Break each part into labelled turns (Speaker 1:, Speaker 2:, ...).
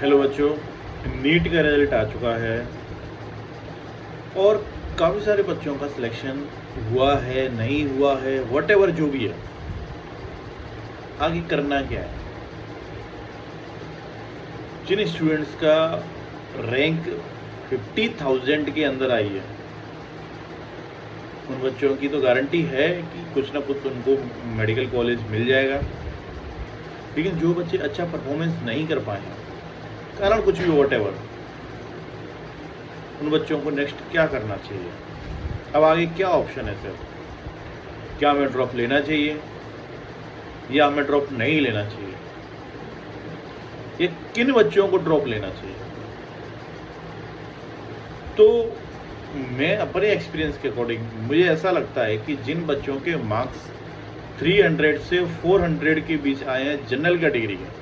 Speaker 1: Hello बच्चों, NEET का result आ चुका है और काफ़ी सारे बच्चों का सिलेक्शन हुआ है, नहीं हुआ है, व्हाटएवर जो भी है। आगे करना क्या है? जिन स्टूडेंट्स का रैंक 50,000 के अंदर आई है, उन बच्चों की तो गारंटी है कि कुछ ना कुछ उनको मेडिकल कॉलेज मिल जाएगा। लेकिन जो बच्चे अच्छा परफॉर्मेंस नहीं कर पाए हैं, कारण कुछ भी व्हाटएवर, उन बच्चों को नेक्स्ट क्या करना चाहिए? अब आगे क्या ऑप्शन है सर? क्या हमें ड्रॉप लेना चाहिए या हमें ड्रॉप नहीं लेना चाहिए? ये किन बच्चों को ड्रॉप लेना चाहिए? तो मैं अपने एक्सपीरियंस के अकॉर्डिंग मुझे ऐसा लगता है कि जिन बच्चों के मार्क्स 300 से 400 के बीच आए हैं जनरल कैटेगरी के,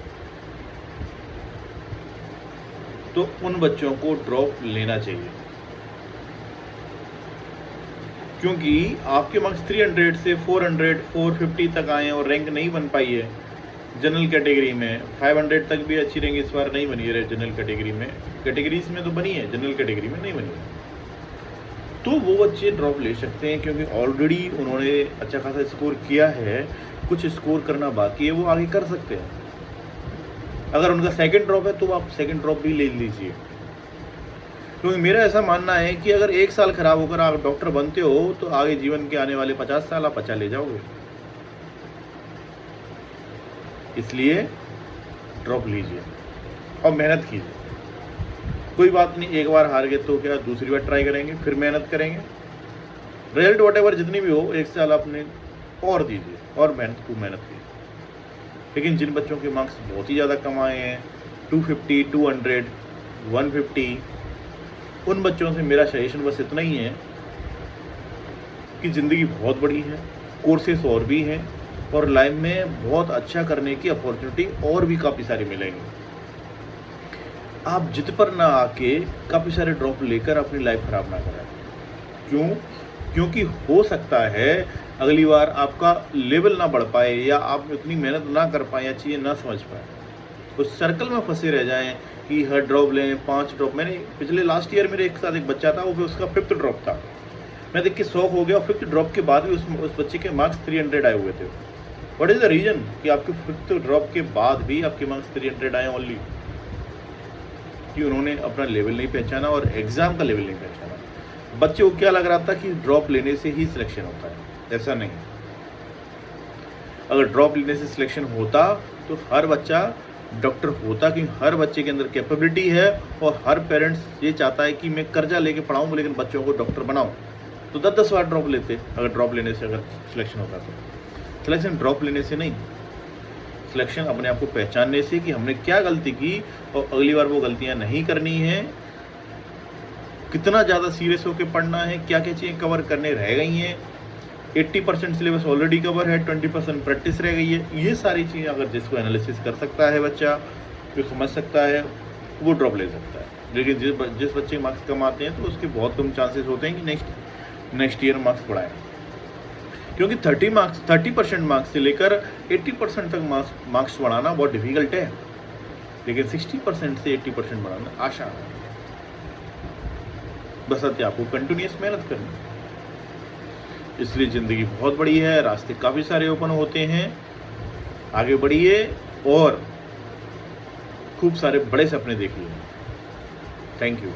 Speaker 1: तो उन बच्चों को ड्रॉप लेना चाहिए। क्योंकि आपके मार्क्स 300 से 400, 450 तक आए हैं और रैंक नहीं बन पाई है जनरल कैटेगरी में। 500 तक भी अच्छी रैंक इस बार नहीं बनी है जनरल कैटेगरी में, कैटेगरीज में तो बनी है, जनरल कैटेगरी में नहीं बनी है। तो वो बच्चे ड्रॉप ले सकते हैं क्योंकि ऑलरेडी उन्होंने अच्छा खासा स्कोर किया है, कुछ स्कोर करना बाकी है, वो आगे कर सकते हैं। अगर उनका सेकंड ड्रॉप है तो आप सेकंड ड्रॉप भी ले लीजिए। क्योंकि मेरा ऐसा मानना है कि अगर 1 साल खराब होकर आप डॉक्टर बनते हो तो आगे जीवन के आने वाले 50 साल आप बचा ले जाओगे। इसलिए ड्रॉप लीजिए और मेहनत कीजिए। कोई बात नहीं, एक बार हार गए तो क्या, दूसरी बार ट्राई करेंगे, फिर मेहनत करेंगे। रिजल्ट व्हाटएवर जितनी भी हो, 1 साल आपने और दीजिए और मेहनत कीजिए। लेकिन जिन बच्चों के मार्क्स बहुत ही ज़्यादा कम आए हैं, 250, 200, 150, उन बच्चों से मेरा सजेशन बस इतना ही है कि ज़िंदगी बहुत बड़ी है, कोर्सेस और भी हैं और लाइफ में बहुत अच्छा करने की अपॉर्चुनिटी और भी काफ़ी सारी मिलेंगी। आप जिद पर ना आके काफ़ी सारे ड्रॉप लेकर अपनी लाइफ ख़राब ना करें। क्यों? क्योंकि हो सकता है अगली बार आपका लेवल ना बढ़ पाए या आप इतनी मेहनत ना कर पाएँ या चीज़ें ना समझ पाएँ, उस सर्कल में फंसे रह जाएं कि हर ड्रॉप लें, 5 ड्रॉप। मैंने पिछले लास्ट ईयर मेरे एक साथ एक बच्चा था, वो उसका 5th ड्रॉप था। मैं देख के शौक हो गया। 5th ड्रॉप के बाद भी उस बच्चे के मार्क्स 300 आए हुए थे। व्हाट इज़ द रीज़न कि आपके 5th ड्रॉप के बाद भी आपके मार्क्स 300 आए ओनली? कि उन्होंने अपना लेवल नहीं पहचाना और एग्ज़ाम का लेवल नहीं पहचाना। बच्चे को क्या लग रहा था कि ड्रॉप लेने से ही सिलेक्शन होता है। ऐसा नहीं। अगर ड्रॉप लेने से सिलेक्शन होता तो हर बच्चा डॉक्टर होता, क्योंकि हर बच्चे के अंदर कैपेबिलिटी है और हर पेरेंट्स ये चाहता है कि मैं कर्जा लेके पढ़ाऊँ लेकिन बच्चों को डॉक्टर बनाऊँ। तो 10-10 बार ड्रॉप लेते अगर ड्रॉप लेने से अगर सिलेक्शन होता तो। सिलेक्शन ड्रॉप लेने से नहीं, सिलेक्शन अपने आप को पहचानने से कि हमने क्या गलती की और अगली बार वो गलतियाँ नहीं करनी है। कितना ज़्यादा सीरियस होकर पढ़ना है, क्या क्या चीज़ें कवर करने रह गई हैं। 80% सिलेबस ऑलरेडी कवर है, 20% प्रैक्टिस रह गई है। ये सारी चीज़ें अगर जिसको एनालिसिस कर सकता है बच्चा, जो समझ सकता है, वो ड्रॉप ले सकता है। लेकिन जिस बच्चे के मार्क्स कम आते हैं तो उसके बहुत कम चांसेस होते हैं कि नेक्स्ट ईयर मार्क्स बढ़ाएं। क्योंकि 30% मार्क्स से लेकर 80% तक मार्क्स बढ़ाना बहुत डिफिकल्ट है, लेकिन 60% से 80% बढ़ाना आसान है। बस आपको कंटिन्यूस मेहनत करनी। इसलिए ज़िंदगी बहुत बड़ी है, रास्ते काफ़ी सारे ओपन होते हैं। आगे बढ़िए और खूब सारे बड़े सपने देखिए। Thank you.